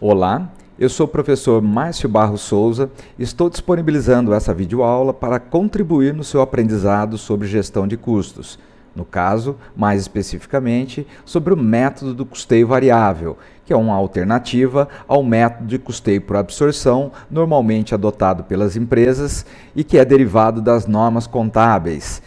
Olá, eu sou o professor Márcio Barros Souza e estou disponibilizando essa videoaula para contribuir no seu aprendizado sobre gestão de custos. No caso, mais especificamente, sobre o método do custeio variável, que é uma alternativa ao método de custeio por absorção, normalmente adotado pelas empresas e que é derivado das normas contábeis.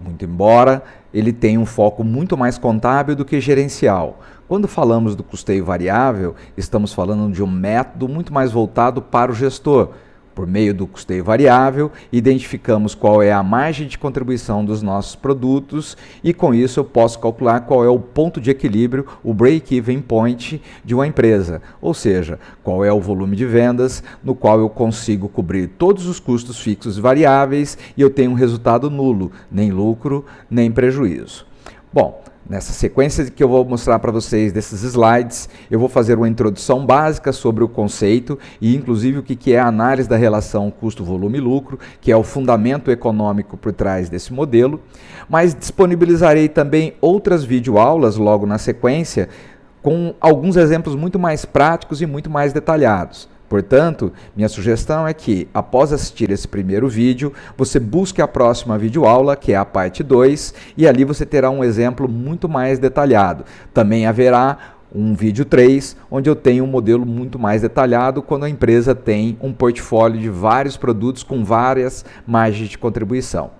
Muito embora ele tenha um foco muito mais contábil do que gerencial. Quando falamos do custeio variável, estamos falando de um método muito mais voltado para o gestor. Por meio do custeio variável, identificamos qual é a margem de contribuição dos nossos produtos e com isso eu posso calcular qual é o ponto de equilíbrio, o break-even point de uma empresa, ou seja, qual é o volume de vendas no qual eu consigo cobrir todos os custos fixos e variáveis e eu tenho um resultado nulo, nem lucro, nem prejuízo. Bom, nessa sequência que eu vou mostrar para vocês desses slides, eu vou fazer uma introdução básica sobre o conceito e inclusive o que é a análise da relação custo-volume-lucro, que é o fundamento econômico por trás desse modelo, mas disponibilizarei também outras videoaulas logo na sequência, com alguns exemplos muito mais práticos e muito mais detalhados. Portanto, minha sugestão é que, após assistir esse primeiro vídeo, você busque a próxima videoaula, que é a parte 2, e ali você terá um exemplo muito mais detalhado. Também haverá um vídeo 3, onde eu tenho um modelo muito mais detalhado quando a empresa tem um portfólio de vários produtos com várias margens de contribuição.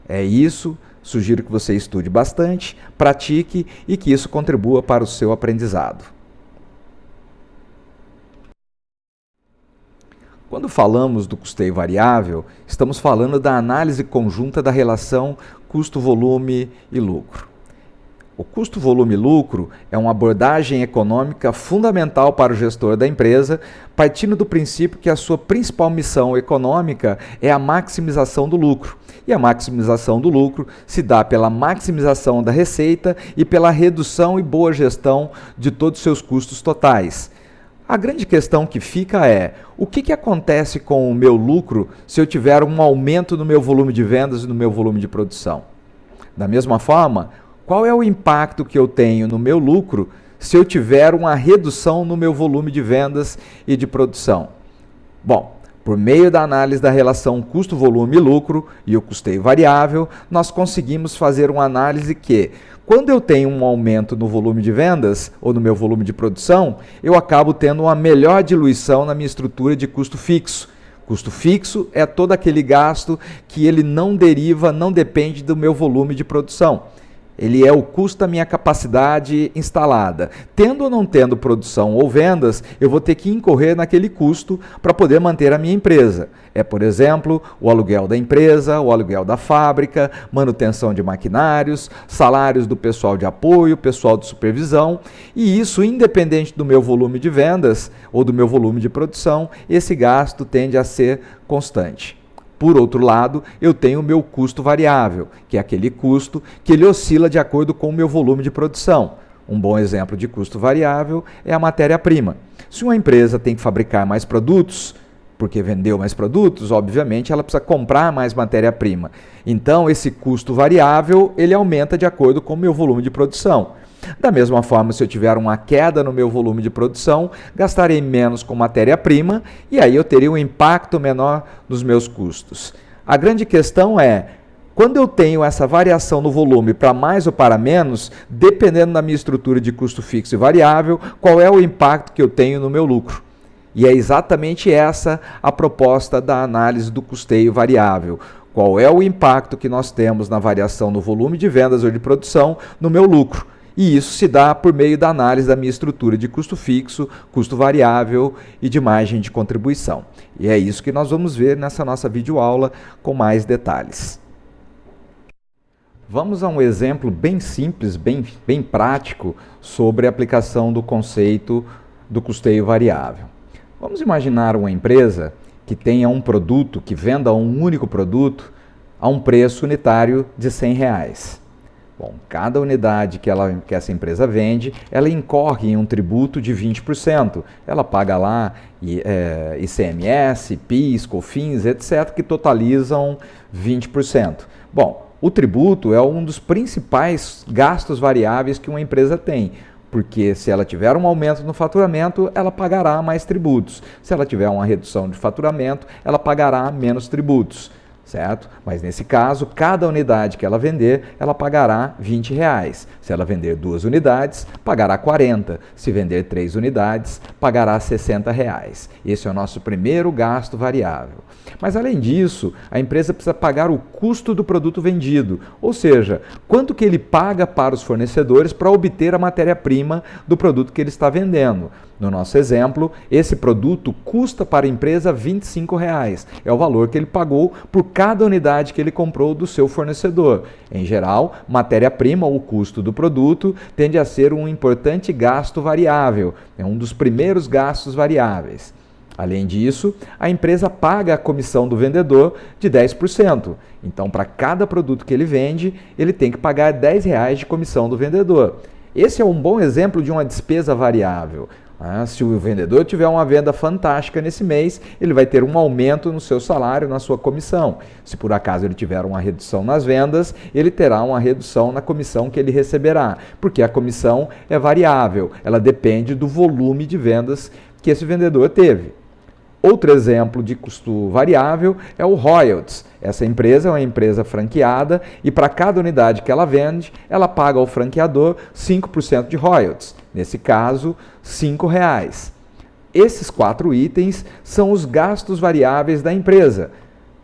É isso, sugiro que você estude bastante, pratique e que isso contribua para o seu aprendizado. Quando falamos do custeio variável, estamos falando da análise conjunta da relação custo-volume e lucro. O custo-volume-lucro é uma abordagem econômica fundamental para o gestor da empresa, partindo do princípio que a sua principal missão econômica é a maximização do lucro. E a maximização do lucro se dá pela maximização da receita e pela redução e boa gestão de todos os seus custos totais. A grande questão que fica é, o que acontece com o meu lucro se eu tiver um aumento no meu volume de vendas e no meu volume de produção? Da mesma forma, qual é o impacto que eu tenho no meu lucro se eu tiver uma redução no meu volume de vendas e de produção? Bom, por meio da análise da relação custo-volume-lucro e o custeio variável, nós conseguimos fazer uma análise que, quando eu tenho um aumento no volume de vendas ou no meu volume de produção, eu acabo tendo uma melhor diluição na minha estrutura de custo fixo. Custo fixo é todo aquele gasto que ele não deriva, não depende do meu volume de produção. Ele é o custo da minha capacidade instalada. Tendo ou não tendo produção ou vendas, eu vou ter que incorrer naquele custo para poder manter a minha empresa. É, por exemplo, o aluguel da empresa, o aluguel da fábrica, manutenção de maquinários, salários do pessoal de apoio, pessoal de supervisão, e isso, independente do meu volume de vendas ou do meu volume de produção, esse gasto tende a ser constante. Por outro lado, eu tenho o meu custo variável, que é aquele custo que ele oscila de acordo com o meu volume de produção. Um bom exemplo de custo variável é a matéria-prima. Se uma empresa tem que fabricar mais produtos, porque vendeu mais produtos, obviamente ela precisa comprar mais matéria-prima. Então, esse custo variável, ele aumenta de acordo com o meu volume de produção. Da mesma forma, se eu tiver uma queda no meu volume de produção, gastarei menos com matéria-prima e aí eu teria um impacto menor nos meus custos. A grande questão é, quando eu tenho essa variação no volume para mais ou para menos, dependendo da minha estrutura de custo fixo e variável, qual é o impacto que eu tenho no meu lucro? E é exatamente essa a proposta da análise do custeio variável. Qual é o impacto que nós temos na variação no volume de vendas ou de produção no meu lucro? E isso se dá por meio da análise da minha estrutura de custo fixo, custo variável e de margem de contribuição. E é isso que nós vamos ver nessa nossa videoaula com mais detalhes. Vamos a um exemplo bem simples, bem prático, sobre a aplicação do conceito do custeio variável. Vamos imaginar uma empresa que tenha um produto, que venda um único produto a um preço unitário de R$100. Bom, cada unidade que essa empresa vende, ela incorre em um tributo de 20%. Ela paga lá ICMS, PIS, COFINS, etc., que totalizam 20%. Bom, o tributo é um dos principais gastos variáveis que uma empresa tem. Porque se ela tiver um aumento no faturamento, ela pagará mais tributos. Se ela tiver uma redução de faturamento, ela pagará menos tributos, certo? Mas nesse caso, cada unidade que ela vender, ela pagará R$20. Se ela vender 2 unidades, pagará 40. Se vender 3 unidades, pagará R$60. Esse é o nosso primeiro gasto variável. Mas além disso, a empresa precisa pagar o custo do produto vendido, ou seja, quanto que ele paga para os fornecedores para obter a matéria-prima do produto que ele está vendendo. No nosso exemplo, esse produto custa para a empresa R$25. É o valor que ele pagou por cada unidade que ele comprou do seu fornecedor. Em geral, matéria-prima, o custo do produto, tende a ser um importante gasto variável, é um dos primeiros gastos variáveis. Além disso, a empresa paga a comissão do vendedor de 10%. Então, para cada produto que ele vende, ele tem que pagar R$10 de comissão do vendedor. Esse é um bom exemplo de uma despesa variável. Se o vendedor tiver uma venda fantástica nesse mês, ele vai ter um aumento no seu salário, na sua comissão. Se por acaso ele tiver uma redução nas vendas, ele terá uma redução na comissão que ele receberá, porque a comissão é variável, ela depende do volume de vendas que esse vendedor teve. Outro exemplo de custo variável é o royalties. Essa empresa é uma empresa franqueada e para cada unidade que ela vende, ela paga ao franqueador 5% de royalties. Nesse caso, R$5. Esses 4 itens são os gastos variáveis da empresa.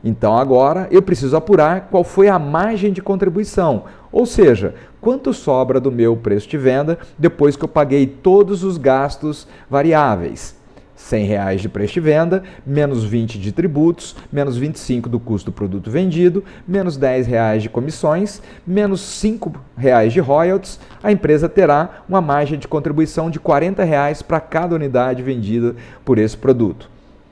Então agora eu preciso apurar qual foi a margem de contribuição, ou seja, quanto sobra do meu preço de venda depois que eu paguei todos os gastos variáveis. R$100 de preço de venda, menos 20 de tributos, menos 25 do custo do produto vendido, menos R$10 de comissões, menos R$5 de royalties, a empresa terá uma margem de contribuição de R$40 para cada unidade vendida por esse produto.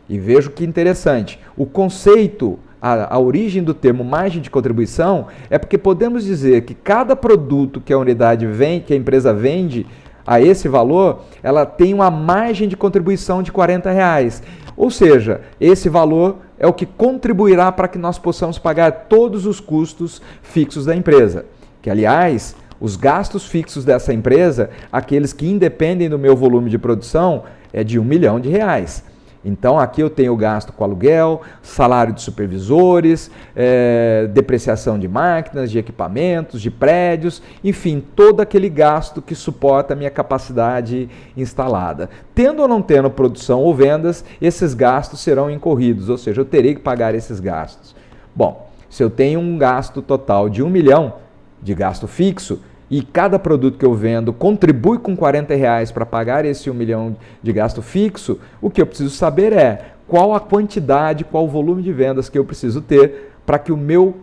E veja que interessante, o conceito, a origem do termo margem de contribuição é porque podemos dizer que cada produto que a unidade vende, que a empresa vende, a esse valor, ela tem uma margem de contribuição de R$40. Ou seja, esse valor é o que contribuirá para que nós possamos pagar todos os custos fixos da empresa. Que, aliás, os gastos fixos dessa empresa, aqueles que independem do meu volume de produção, é de R$1 milhão. Então, aqui eu tenho gasto com aluguel, salário de supervisores, depreciação de máquinas, de equipamentos, de prédios, enfim, todo aquele gasto que suporta a minha capacidade instalada. Tendo ou não tendo produção ou vendas, esses gastos serão incorridos, ou seja, eu terei que pagar esses gastos. Bom, se eu tenho um gasto total de R$1 milhão de gasto fixo, e cada produto que eu vendo contribui com R$40 para pagar esse R$1 milhão de gasto fixo, o que eu preciso saber é qual a quantidade, qual o volume de vendas que eu preciso ter para que o meu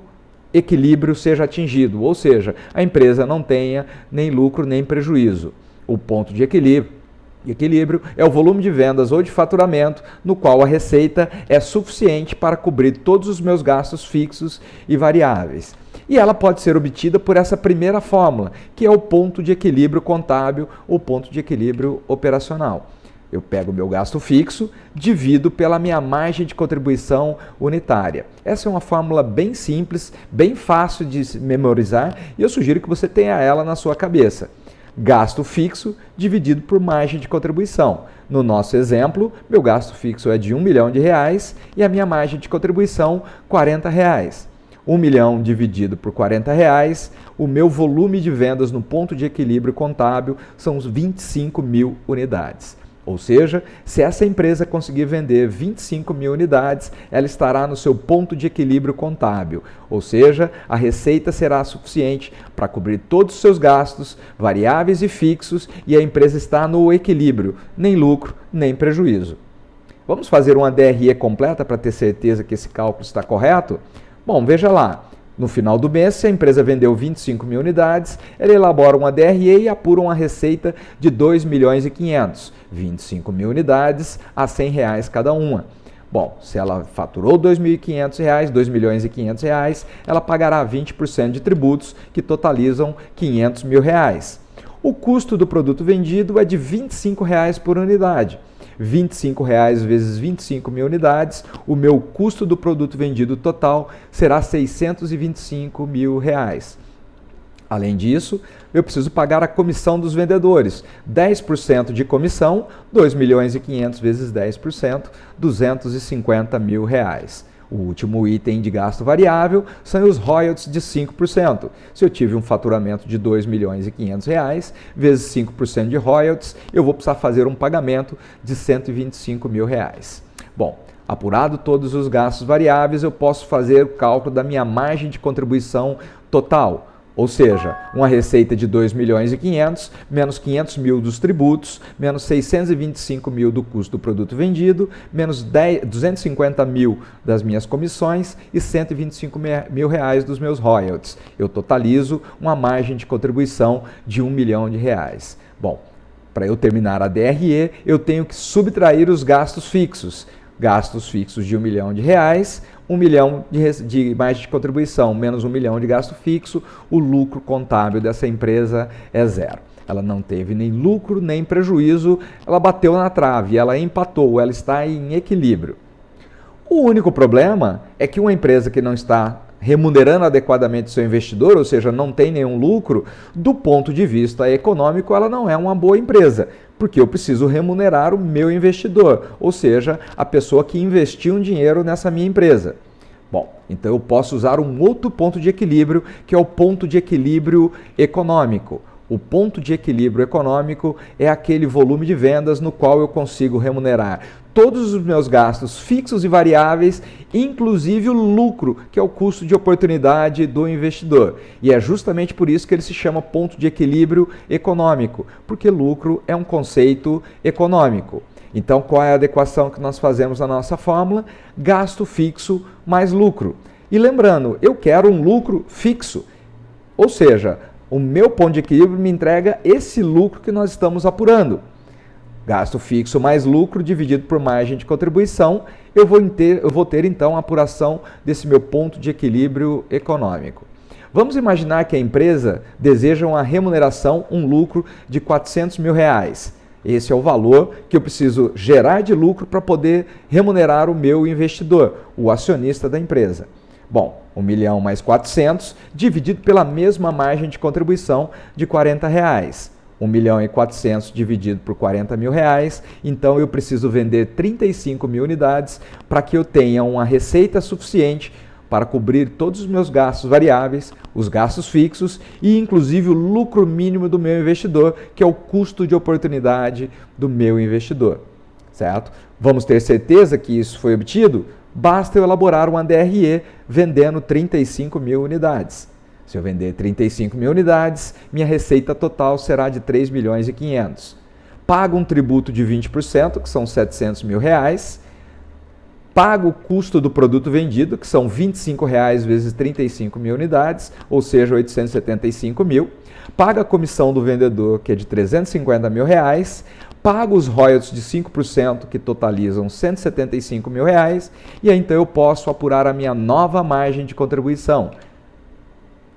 equilíbrio seja atingido, ou seja, a empresa não tenha nem lucro nem prejuízo. O ponto de equilíbrio é o volume de vendas ou de faturamento no qual a receita é suficiente para cobrir todos os meus gastos fixos e variáveis. E ela pode ser obtida por essa primeira fórmula, que é o ponto de equilíbrio contábil ou ponto de equilíbrio operacional. Eu pego o meu gasto fixo, divido pela minha margem de contribuição unitária. Essa é uma fórmula bem simples, bem fácil de memorizar e eu sugiro que você tenha ela na sua cabeça. Gasto fixo dividido por margem de contribuição. No nosso exemplo, meu gasto fixo é de R$1 milhão e a minha margem de contribuição R$40. R$1 milhão dividido por R$40, o meu volume de vendas no ponto de equilíbrio contábil são os 25 mil unidades. Ou seja, se essa empresa conseguir vender 25 mil unidades, ela estará no seu ponto de equilíbrio contábil. Ou seja, a receita será suficiente para cobrir todos os seus gastos, variáveis e fixos, e a empresa está no equilíbrio, nem lucro, nem prejuízo. Vamos fazer uma DRE completa para ter certeza que esse cálculo está correto? Bom, veja lá. No final do mês, se a empresa vendeu 25 mil unidades, ela elabora uma DRE e apura uma receita de 2 milhões e 500, 25 mil unidades a R$100 cada uma. Bom, se ela faturou R$ 2.500, 2 milhões e 500 reais, ela pagará 20% de tributos, que totalizam R$500 mil. O custo do produto vendido é de R$ 25 por unidade. R$ 25 vezes 25 mil unidades, o meu custo do produto vendido total será R$ 625 mil. Além disso, eu preciso pagar a comissão dos vendedores. 10% de comissão, 2 milhões e 500 vezes 10%, 250 mil reais. O último item de gasto variável são os royalties de 5%. Se eu tive um faturamento de 2 milhões e 500 reais, vezes 5% de royalties, eu vou precisar fazer um pagamento de 125 mil reais. Bom, apurado todos os gastos variáveis, eu posso fazer o cálculo da minha margem de contribuição total. Ou seja, uma receita de 2 milhões e 500, menos 500 mil dos tributos, menos 625 mil do custo do produto vendido, menos 250 mil das minhas comissões e 125 mil reais dos meus royalties. Eu totalizo uma margem de contribuição de 1 milhão de reais. Bom, para eu terminar a DRE, eu tenho que subtrair os gastos fixos. Gastos fixos de 1 milhão de reais, 1 milhão de margem de contribuição, menos 1 milhão de gasto fixo, o lucro contábil dessa empresa é zero. Ela não teve nem lucro, nem prejuízo, ela bateu na trave, ela empatou, ela está em equilíbrio. O único problema é que uma empresa que não está remunerando adequadamente seu investidor, ou seja, não tem nenhum lucro, do ponto de vista econômico, ela não é uma boa empresa, porque eu preciso remunerar o meu investidor, ou seja, a pessoa que investiu um dinheiro nessa minha empresa. Bom, então eu posso usar um outro ponto de equilíbrio, que é o ponto de equilíbrio econômico. O ponto de equilíbrio econômico é aquele volume de vendas no qual eu consigo remunerar todos os meus gastos fixos e variáveis, inclusive o lucro, que é o custo de oportunidade do investidor. E é justamente por isso que ele se chama ponto de equilíbrio econômico, porque lucro é um conceito econômico. Então, qual é a adequação que nós fazemos na nossa fórmula? Gasto fixo mais lucro. E lembrando, eu quero um lucro fixo, ou seja, o meu ponto de equilíbrio me entrega esse lucro que nós estamos apurando. Gasto fixo mais lucro dividido por margem de contribuição, eu vou ter então a apuração desse meu ponto de equilíbrio econômico. Vamos imaginar que a empresa deseja uma remuneração, um lucro de 400 mil reais. Esse é o valor que eu preciso gerar de lucro para poder remunerar o meu investidor, o acionista da empresa. Bom, 1 milhão mais 400 dividido pela mesma margem de contribuição de 40 reais. 1 milhão e 400 dividido por 40 mil reais, então eu preciso vender 35 mil unidades para que eu tenha uma receita suficiente para cobrir todos os meus gastos variáveis, os gastos fixos e inclusive o lucro mínimo do meu investidor, que é o custo de oportunidade do meu investidor, certo? Vamos ter certeza que isso foi obtido? Basta eu elaborar uma DRE vendendo 35 mil unidades. Se eu vender 35 mil unidades, minha receita total será de 3 milhões e 500. Pago um tributo de 20%, que são 700 mil reais. Pago o custo do produto vendido, que são 25 reais vezes 35 mil unidades, ou seja, 875 mil. Pago a comissão do vendedor, que é de 350 mil reais. Pago os royalties de 5%, que totalizam 175 mil reais. E aí, então eu posso apurar a minha nova margem de contribuição.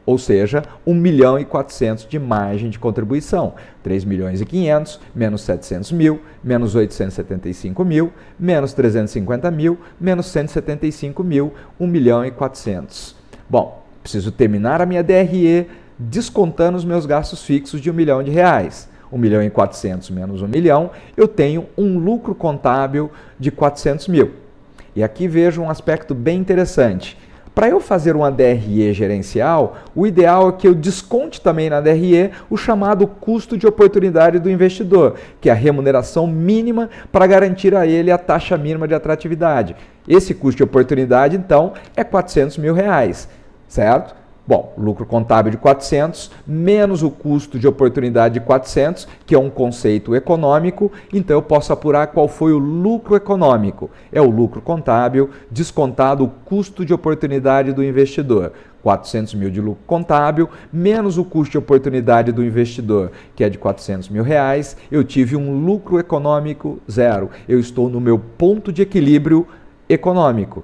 Ou seja, 1 milhão e 400 de margem de contribuição. 3 milhões e 500, menos 700 mil, menos 875 mil, menos 350 mil, menos 175 mil, 1 milhão e 400. Bom, preciso terminar a minha DRE descontando os meus gastos fixos de 1 milhão de reais. 1 milhão e 400 menos 1 milhão, eu tenho um lucro contábil de 400 mil. E aqui vejo um aspecto bem interessante. Para eu fazer uma DRE gerencial, o ideal é que eu desconte também na DRE o chamado custo de oportunidade do investidor, que é a remuneração mínima para garantir a ele a taxa mínima de atratividade. Esse custo de oportunidade, então, é 400 mil reais, certo? Bom, lucro contábil de 400, menos o custo de oportunidade de 400, que é um conceito econômico, então eu posso apurar qual foi o lucro econômico. É o lucro contábil descontado o custo de oportunidade do investidor. 400 mil de lucro contábil, menos o custo de oportunidade do investidor, que é de 400 mil reais, eu tive um lucro econômico zero. Eu estou no meu ponto de equilíbrio econômico.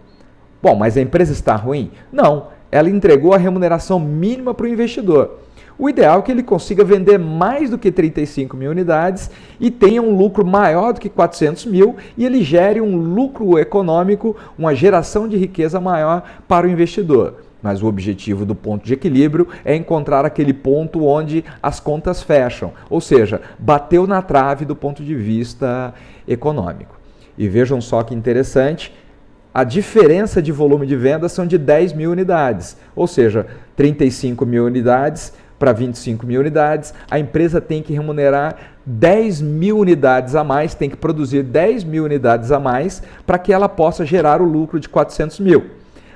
Bom, mas a empresa está ruim? Não. Ela entregou a remuneração mínima para o investidor. O ideal é que ele consiga vender mais do que 35 mil unidades e tenha um lucro maior do que 400 mil e ele gere um lucro econômico, uma geração de riqueza maior para o investidor. Mas o objetivo do ponto de equilíbrio é encontrar aquele ponto onde as contas fecham, ou seja, bateu na trave do ponto de vista econômico. E vejam só que interessante, a diferença de volume de vendas são de 10 mil unidades, ou seja, 35 mil unidades para 25 mil unidades, a empresa tem que remunerar 10 mil unidades a mais, tem que produzir 10 mil unidades a mais para que ela possa gerar o lucro de 400 mil.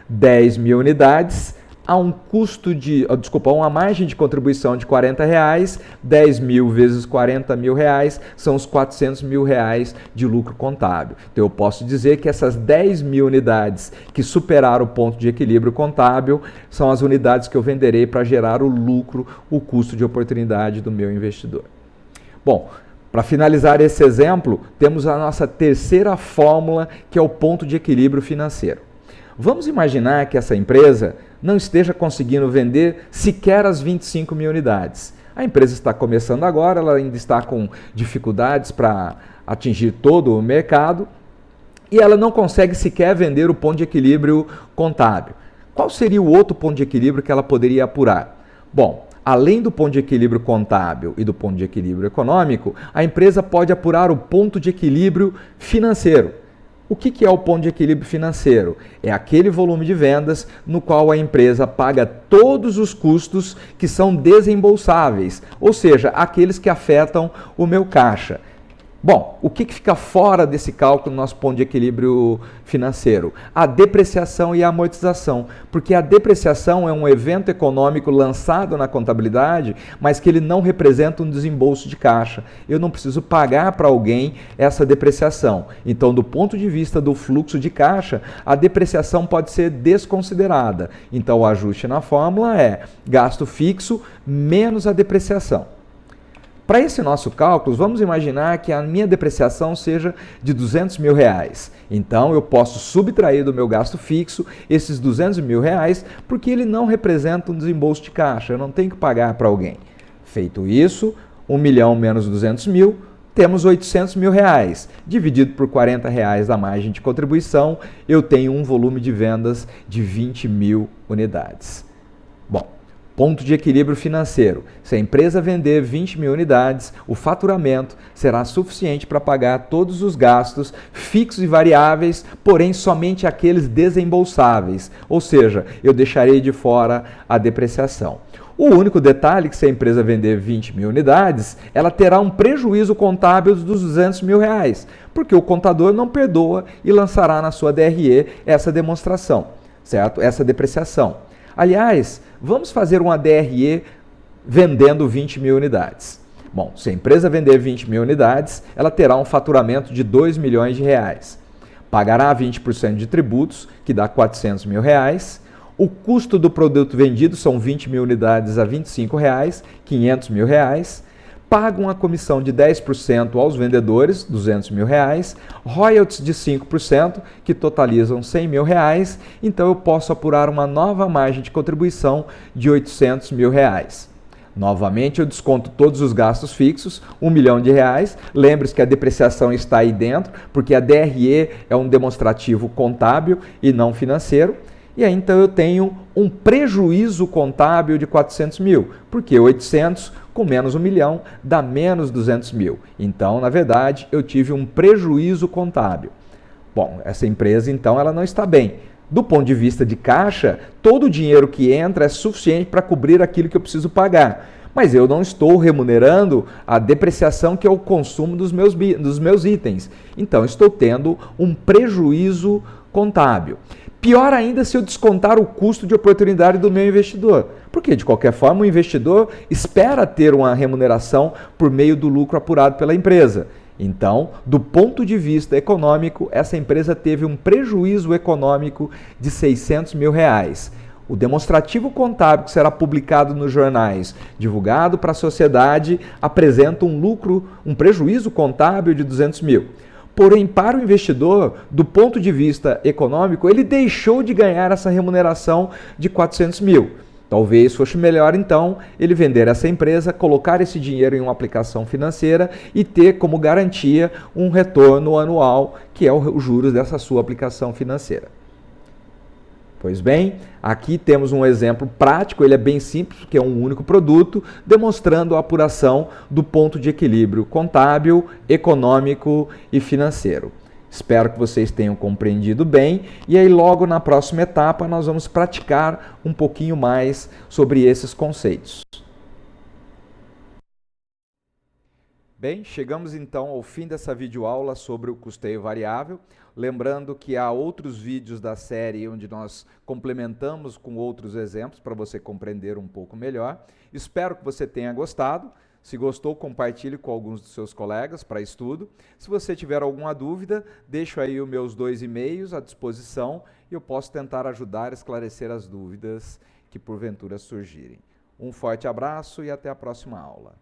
10 mil unidades a um custo de, uma margem de contribuição de R$40, 10 mil vezes 40 mil reais são os 400 mil reais de lucro contábil. Então eu posso dizer que essas 10 mil unidades que superaram o ponto de equilíbrio contábil são as unidades que eu venderei para gerar o lucro, o custo de oportunidade do meu investidor. Bom, para finalizar esse exemplo, temos a nossa terceira fórmula, que é o ponto de equilíbrio financeiro. Vamos imaginar que essa empresa não esteja conseguindo vender sequer as 25 mil unidades. A empresa está começando agora, ela ainda está com dificuldades para atingir todo o mercado e ela não consegue sequer vender o ponto de equilíbrio contábil. Qual seria o outro ponto de equilíbrio que ela poderia apurar? Bom, além do ponto de equilíbrio contábil e do ponto de equilíbrio econômico, a empresa pode apurar o ponto de equilíbrio financeiro. O que é o ponto de equilíbrio financeiro? É aquele volume de vendas no qual a empresa paga todos os custos que são desembolsáveis, ou seja, aqueles que afetam o meu caixa. Bom, o que fica fora desse cálculo do nosso ponto de equilíbrio financeiro? A depreciação e a amortização, porque a depreciação é um evento econômico lançado na contabilidade, mas que ele não representa um desembolso de caixa. Eu não preciso pagar para alguém essa depreciação. Então, do ponto de vista do fluxo de caixa, a depreciação pode ser desconsiderada. Então, o ajuste na fórmula é gasto fixo menos a depreciação. Para esse nosso cálculo, vamos imaginar que a minha depreciação seja de 200 mil reais. Então, eu posso subtrair do meu gasto fixo esses 200 mil reais, porque ele não representa um desembolso de caixa, eu não tenho que pagar para alguém. Feito isso, 1 milhão menos 200 mil, temos 800 mil reais. Dividido por 40 reais da margem de contribuição, eu tenho um volume de vendas de 20 mil unidades. Bom, ponto de equilíbrio financeiro. Se a empresa vender 20 mil unidades, o faturamento será suficiente para pagar todos os gastos fixos e variáveis, porém somente aqueles desembolsáveis, ou seja, eu deixarei de fora a depreciação. O único detalhe é que se a empresa vender 20 mil unidades, ela terá um prejuízo contábil dos 200 mil reais, porque o contador não perdoa e lançará na sua DRE essa demonstração, certo? Essa depreciação. Aliás, vamos fazer uma DRE vendendo 20 mil unidades. Bom, se a empresa vender 20 mil unidades, ela terá um faturamento de 2 milhões de reais. Pagará 20% de tributos, que dá 400 mil reais. O custo do produto vendido são 20 mil unidades a 25 reais, 500 mil reais. Paga uma comissão de 10% aos vendedores, 200 mil reais, royalties de 5%, que totalizam 100 mil reais, então eu posso apurar uma nova margem de contribuição de 800 mil reais. Novamente eu desconto todos os gastos fixos, 1 milhão de reais, lembre-se que a depreciação está aí dentro, porque a DRE é um demonstrativo contábil e não financeiro, e aí então eu tenho um prejuízo contábil de 400 mil, porque 800 com menos 1 milhão dá menos 200 mil. Então, na verdade, eu tive um prejuízo contábil. Bom, essa empresa, então, ela não está bem. Do ponto de vista de caixa, todo o dinheiro que entra é suficiente para cobrir aquilo que eu preciso pagar. Mas eu não estou remunerando a depreciação, que é o consumo dos meus itens. Então, estou tendo um prejuízo contábil. Pior ainda se eu descontar o custo de oportunidade do meu investidor. Porque, de qualquer forma, o investidor espera ter uma remuneração por meio do lucro apurado pela empresa. Então, do ponto de vista econômico, essa empresa teve um prejuízo econômico de 600 mil reais. O demonstrativo contábil que será publicado nos jornais, divulgado para a sociedade, apresenta um prejuízo contábil de 200 mil. Porém, para o investidor, do ponto de vista econômico, ele deixou de ganhar essa remuneração de 400 mil. Talvez fosse melhor, então, ele vender essa empresa, colocar esse dinheiro em uma aplicação financeira e ter como garantia um retorno anual, que é os juros dessa sua aplicação financeira. Pois bem, aqui temos um exemplo prático, ele é bem simples, que é um único produto, demonstrando a apuração do ponto de equilíbrio contábil, econômico e financeiro. Espero que vocês tenham compreendido bem e aí logo na próxima etapa nós vamos praticar um pouquinho mais sobre esses conceitos. Bem, chegamos então ao fim dessa videoaula sobre o custeio variável. Lembrando que há outros vídeos da série onde nós complementamos com outros exemplos para você compreender um pouco melhor. Espero que você tenha gostado. Se gostou, compartilhe com alguns dos seus colegas para estudo. Se você tiver alguma dúvida, deixo aí os meus 2 e-mails à disposição e eu posso tentar ajudar a esclarecer as dúvidas que porventura surgirem. Um forte abraço e até a próxima aula.